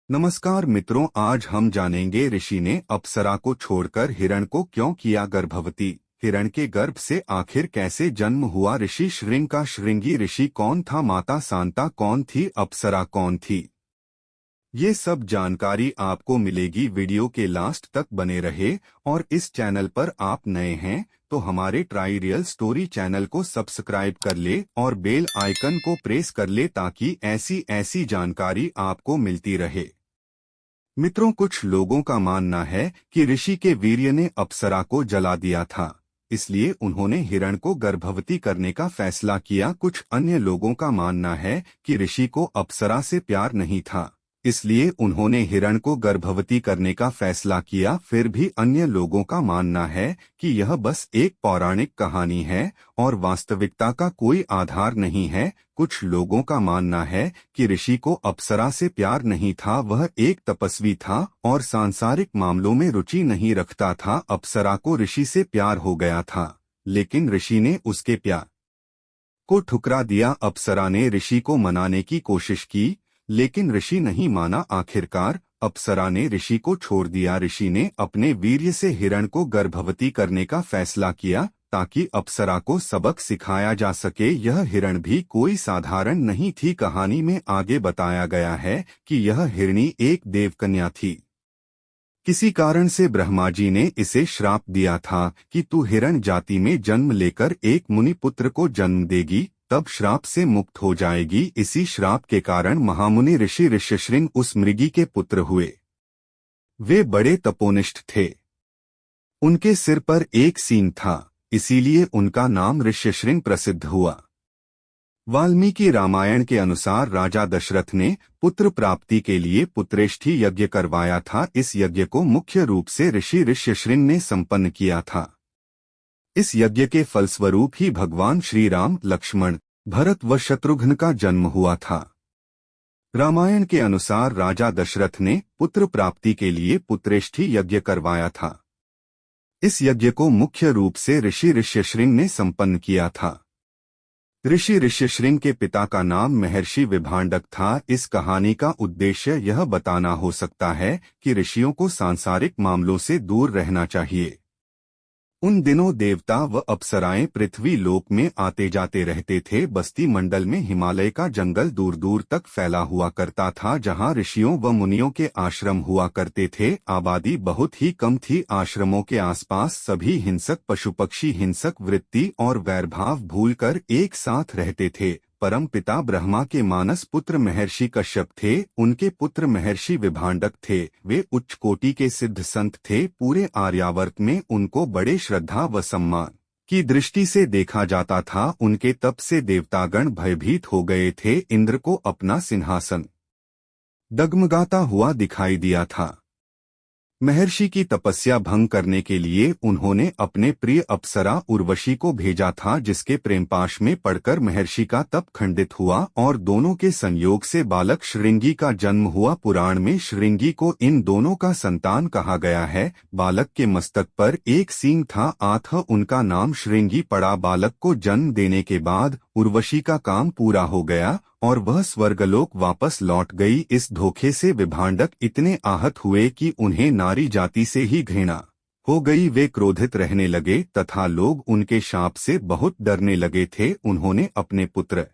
नमस्कार मित्रों, आज हम जानेंगे ऋषि ने अप्सरा को छोड़कर हिरण को क्यों किया गर्भवती। हिरण के गर्भ से आखिर कैसे जन्म हुआ ऋषि श्रृंग का। श्रृंगी ऋषि कौन था, माता शांता कौन थी, अप्सरा कौन थी। ये सब जानकारी आपको मिलेगी। वीडियो के लास्ट तक बने रहे। और इस चैनल पर आप नए हैं तो हमारे ट्राई रियल स्टोरी चैनल को सब्सक्राइब कर ले और बेल आइकन को प्रेस कर ले ताकि ऐसी ऐसी जानकारी आपको मिलती रहे। मित्रों, कुछ लोगों का मानना है कि ऋषि के वीर्य ने अप्सरा को जला दिया था, इसलिए उन्होंने हिरण को गर्भवती करने का फैसला किया। कुछ अन्य लोगों का मानना है कि ऋषि को अप्सरा से प्यार नहीं था, इसलिए उन्होंने हिरण को गर्भवती करने का फैसला किया। फिर भी अन्य लोगों का मानना है कि यह बस एक पौराणिक कहानी है और वास्तविकता का कोई आधार नहीं है। कुछ लोगों का मानना है कि ऋषि को अप्सरा से प्यार नहीं था, वह एक तपस्वी था और सांसारिक मामलों में रुचि नहीं रखता था। अप्सरा को ऋषि से प्यार हो गया था, लेकिन ऋषि ने उसके प्यार को ठुकरा दिया। अप्सरा ने ऋषि को मनाने की कोशिश की, लेकिन ऋषि नहीं माना। आखिरकार अप्सरा ने ऋषि को छोड़ दिया। ऋषि ने अपने वीर्य से हिरण को गर्भवती करने का फैसला किया ताकि अप्सरा को सबक सिखाया जा सके। यह हिरण भी कोई साधारण नहीं थी। कहानी में आगे बताया गया है कि यह हिरणी एक देवकन्या थी। किसी कारण से ब्रह्मा जी ने इसे श्राप दिया था कि तू हिरण जाति में जन्म लेकर एक मुनि पुत्र को जन्म देगी, तब श्राप से मुक्त हो जाएगी। इसी श्राप के कारण महामुनि ऋषि ऋष्यशृंग उस मृगी के पुत्र हुए। वे बड़े तपोनिष्ठ थे। उनके सिर पर एक सींग था, इसीलिए उनका नाम ऋष्यशृंग प्रसिद्ध हुआ। वाल्मीकि रामायण के अनुसार राजा दशरथ ने पुत्र प्राप्ति के लिए पुत्रेष्ठी यज्ञ करवाया था। इस यज्ञ को मुख्य रूप से ऋषि ऋष्यशृंग ने संपन्न किया था। इस यज्ञ के फलस्वरूप ही भगवान श्री राम, लक्ष्मण, भरत व शत्रुघ्न का जन्म हुआ था। रामायण के अनुसार राजा दशरथ ने पुत्र प्राप्ति के लिए पुत्रेष्ठी यज्ञ करवाया था। इस यज्ञ को मुख्य रूप से ऋषि ऋष्यशृंग ने संपन्न किया था। ऋषि ऋष्यशृंग के पिता का नाम महर्षि विभांडक था। इस कहानी का उद्देश्य यह बताना हो सकता है कि ऋषियों को सांसारिक मामलों से दूर रहना चाहिए। उन दिनों देवता व अप्सराएं पृथ्वी लोक में आते जाते रहते थे। बस्ती मंडल में हिमालय का जंगल दूर दूर तक फैला हुआ करता था, जहां ऋषियों व मुनियों के आश्रम हुआ करते थे। आबादी बहुत ही कम थी। आश्रमों के आसपास सभी हिंसक पशु पक्षी हिंसक वृत्ति और वैरभाव भूलकर एक साथ रहते थे। परम पिता ब्रह्मा के मानस पुत्र महर्षि कश्यप थे। उनके पुत्र महर्षि विभांडक थे। वे उच्च कोटि के सिद्ध संत थे। पूरे आर्यावर्त में उनको बड़े श्रद्धा व सम्मान की दृष्टि से देखा जाता था। उनके तप से देवतागण भयभीत हो गए थे। इंद्र को अपना सिंहासन डगमगाता हुआ दिखाई दिया था। महर्षि की तपस्या भंग करने के लिए उन्होंने अपने प्रिय अप्सरा उर्वशी को भेजा था, जिसके प्रेमपाश में पड़कर महर्षि का तप खंडित हुआ और दोनों के संयोग से बालक श्रृंगी का जन्म हुआ। पुराण में श्रृंगी को इन दोनों का संतान कहा गया है। बालक के मस्तक पर एक सींग था, अतः उनका नाम श्रृंगी पड़ा। बालक को जन्म देने के बाद उर्वशी का काम पूरा हो गया और वह स्वर्गलोक वापस लौट गई। इस धोखे से विभांडक इतने आहत हुए कि उन्हें नारी जाति से ही घृणा हो गई। वे क्रोधित रहने लगे तथा लोग उनके शाप से बहुत डरने लगे थे। उन्होंने अपने पुत्र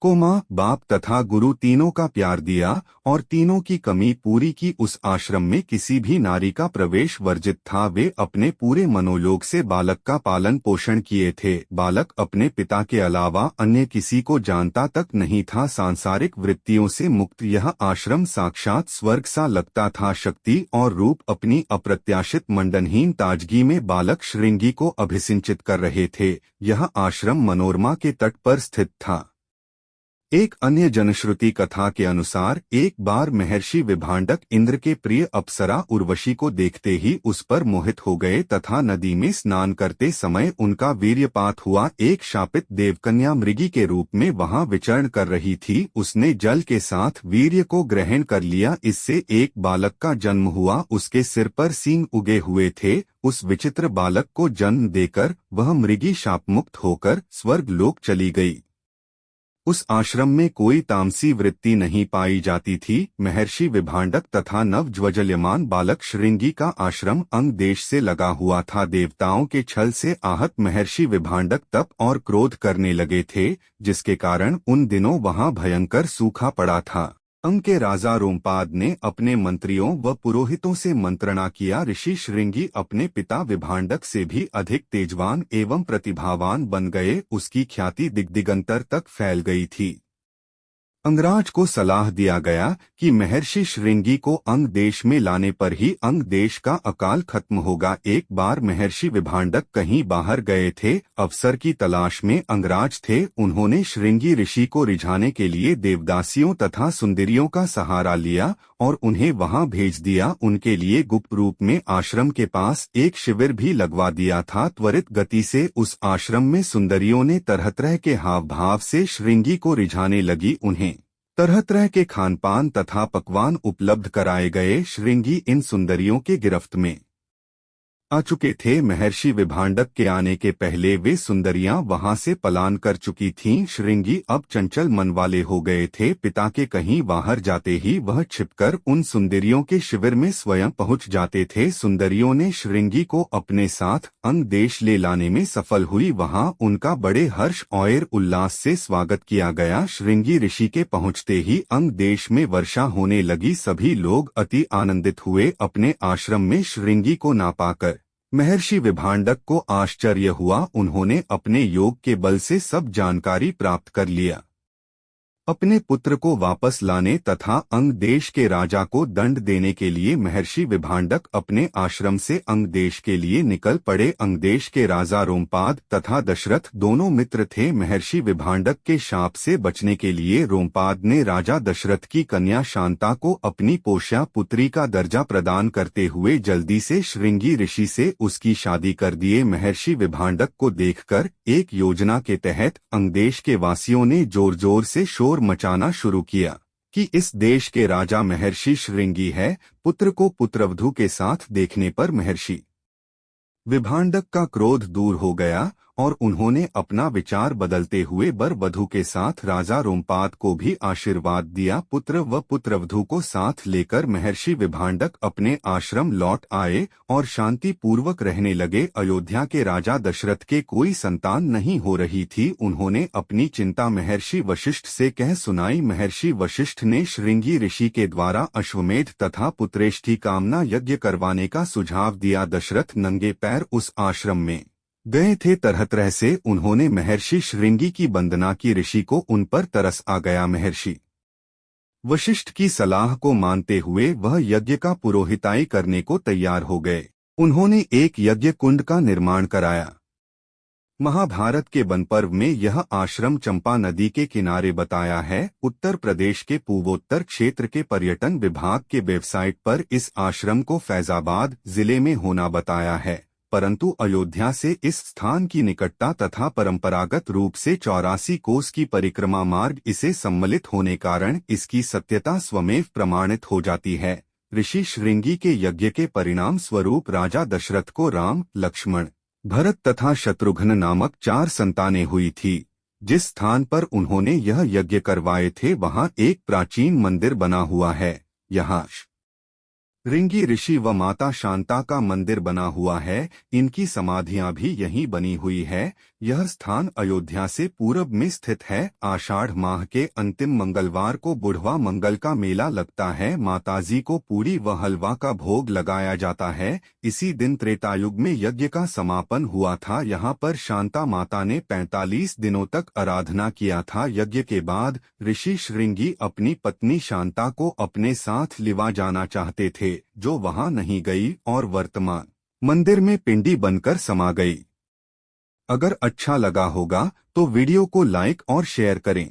को माँ, बाप तथा गुरु तीनों का प्यार दिया और तीनों की कमी पूरी की। उस आश्रम में किसी भी नारी का प्रवेश वर्जित था। वे अपने पूरे मनोयोग से बालक का पालन पोषण किए थे। बालक अपने पिता के अलावा अन्य किसी को जानता तक नहीं था। सांसारिक वृत्तियों से मुक्त यह आश्रम साक्षात स्वर्ग सा लगता था। शक्ति और रूप अपनी अप्रत्याशित मंडनहीन ताजगी में बालक श्रृंगी को अभिसिंचित कर रहे थे। यह आश्रम मनोरमा के तट पर स्थित था। एक अन्य जनश्रुति कथा के अनुसार एक बार महर्षि विभांडक इंद्र के प्रिय अप्सरा उर्वशी को देखते ही उस पर मोहित हो गए तथा नदी में स्नान करते समय उनका वीर्यपात हुआ। एक शापित देवकन्या मृगी के रूप में वहां विचरण कर रही थी। उसने जल के साथ वीर्य को ग्रहण कर लिया। इससे एक बालक का जन्म हुआ। उसके सिर पर सींग उगे हुए थे। उस विचित्र बालक को जन्म देकर वह मृगी शापमुक्त होकर स्वर्ग लोक चली गई। उस आश्रम में कोई तामसी वृत्ति नहीं पाई जाती थी। महर्षि विभांडक तथा नवज्वलयमान बालक श्रृंगी का आश्रम अंग देश से लगा हुआ था। देवताओं के छल से आहत महर्षि विभांडक तप और क्रोध करने लगे थे, जिसके कारण उन दिनों वहां भयंकर सूखा पड़ा था। अंग के राजा रोमपाद ने अपने मंत्रियों व पुरोहितों से मंत्रणा किया। ऋषि श्रृंगी अपने पिता विभांडक से भी अधिक तेजवान एवं प्रतिभावान बन गए। उसकी ख्याति दिग्दिगंतर तक फैल गई थी। अंगराज को सलाह दिया गया कि महर्षि श्रृंगी को अंग देश में लाने पर ही अंग देश का अकाल खत्म होगा। एक बार महर्षि विभांडक कहीं बाहर गए थे, अवसर की तलाश में अंगराज थे। उन्होंने श्रृंगी ऋषि को रिझाने के लिए देवदासियों तथा सुंदरियों का सहारा लिया और उन्हें वहां भेज दिया। उनके लिए गुप्त रूप में आश्रम के पास एक शिविर भी लगवा दिया था। त्वरित गति से उस आश्रम में सुंदरियों ने तरह तरह के हाव भाव से श्रृंगी को रिझाने लगी। उन्हें तरह तरह के खानपान तथा पकवान उपलब्ध कराए गए। श्रृंगी इन सुंदरियों के गिरफ्त में आ चुके थे। महर्षि विभांडक के आने के पहले वे सुंदरियां वहां से पलायन कर चुकी थीं। श्रृंगी अब चंचल मन वाले हो गए थे। पिता के कहीं बाहर जाते ही वह छिपकर उन सुंदरियों के शिविर में स्वयं पहुंच जाते थे। सुंदरियों ने श्रृंगी को अपने साथ अंग देश ले लाने में सफल हुई। वहां उनका बड़े हर्ष और उल्लास से स्वागत किया गया। श्रृंगी ऋषि के पहुंचते ही अंग देश में वर्षा होने लगी। सभी लोग अति आनंदित हुए। अपने आश्रम में श्रृंगी को ना पाकर महर्षि विभांडक को आश्चर्य हुआ। उन्होंने अपने योग के बल से सब जानकारी प्राप्त कर लिया। अपने पुत्र को वापस लाने तथा अंग देश के राजा को दंड देने के लिए महर्षि विभांडक अपने आश्रम से अंग देश के लिए निकल पड़े। अंग देश के राजा रोमपाद तथा दशरथ दोनों मित्र थे। महर्षि विभांडक के शाप से बचने के लिए रोमपाद ने राजा दशरथ की कन्या शांता को अपनी पोष्या पुत्री का दर्जा प्रदान करते हुए जल्दी से श्रृंगी ऋषि से उसकी शादी कर दिए। महर्षि विभांडक को देखकर एक योजना के तहत अंग देश के वासियों ने जोर जोर से शोर मचाना शुरू किया कि इस देश के राजा महर्षि श्रृंगी है। पुत्र को पुत्रवधू के साथ देखने पर महर्षि विभांडक का क्रोध दूर हो गया और उन्होंने अपना विचार बदलते हुए वर वधू के साथ राजा रोमपाद को भी आशीर्वाद दिया। पुत्र व पुत्रवधू को साथ लेकर महर्षि विभांडक अपने आश्रम लौट आए और शांति पूर्वक रहने लगे। अयोध्या के राजा दशरथ के कोई संतान नहीं हो रही थी। उन्होंने अपनी चिंता महर्षि वशिष्ठ से कह सुनाई। महर्षि वशिष्ठ ने श्रृंगी ऋषि के द्वारा अश्वमेध तथा पुत्रेष्ठी कामना यज्ञ करवाने का सुझाव दिया। दशरथ नंगे पैर उस आश्रम में गए थे। तरह तरह से उन्होंने महर्षि श्रृंगी की वंदना की। ऋषि को उन पर तरस आ गया। महर्षि वशिष्ठ की सलाह को मानते हुए वह यज्ञ का पुरोहिताई करने को तैयार हो गए। उन्होंने एक यज्ञ कुंड का निर्माण कराया। महाभारत के वन पर्व में यह आश्रम चंपा नदी के किनारे बताया है। उत्तर प्रदेश के पूर्वोत्तर क्षेत्र के पर्यटन विभाग के वेबसाइट पर इस आश्रम को फैजाबाद जिले में होना बताया है, परंतु अयोध्या से इस स्थान की निकटता तथा परंपरागत रूप से 84 कोस की परिक्रमा मार्ग इसे सम्मिलित होने कारण इसकी सत्यता स्वमेव प्रमाणित हो जाती है। ऋषि श्रृंगी के यज्ञ के परिणाम स्वरूप राजा दशरथ को राम, लक्ष्मण, भरत तथा शत्रुघ्न नामक 4 संतानें हुई थी। जिस स्थान पर उन्होंने यह यज्ञ करवाए थे वहां एक प्राचीन मंदिर बना हुआ है। यहाँ श्रृंगी ऋषि व माता शांता का मंदिर बना हुआ है। इनकी समाधियां भी यहीं बनी हुई है। यह स्थान अयोध्या से पूरब में स्थित है। आषाढ़ माह के अंतिम मंगलवार को बुढ़वा मंगल का मेला लगता है। माताजी को पूरी व हलवा का भोग लगाया जाता है। इसी दिन त्रेतायुग में यज्ञ का समापन हुआ था। यहाँ पर शांता माता ने 45 दिनों तक आराधना किया था। यज्ञ के बाद ऋषि श्रृंगी अपनी पत्नी शांता को अपने साथ लिवा जाना चाहते थे, जो वहां नहीं गई और वर्तमान मंदिर में पिंडी बनकर समा गई। अगर अच्छा लगा होगा तो वीडियो को लाइक और शेयर करें।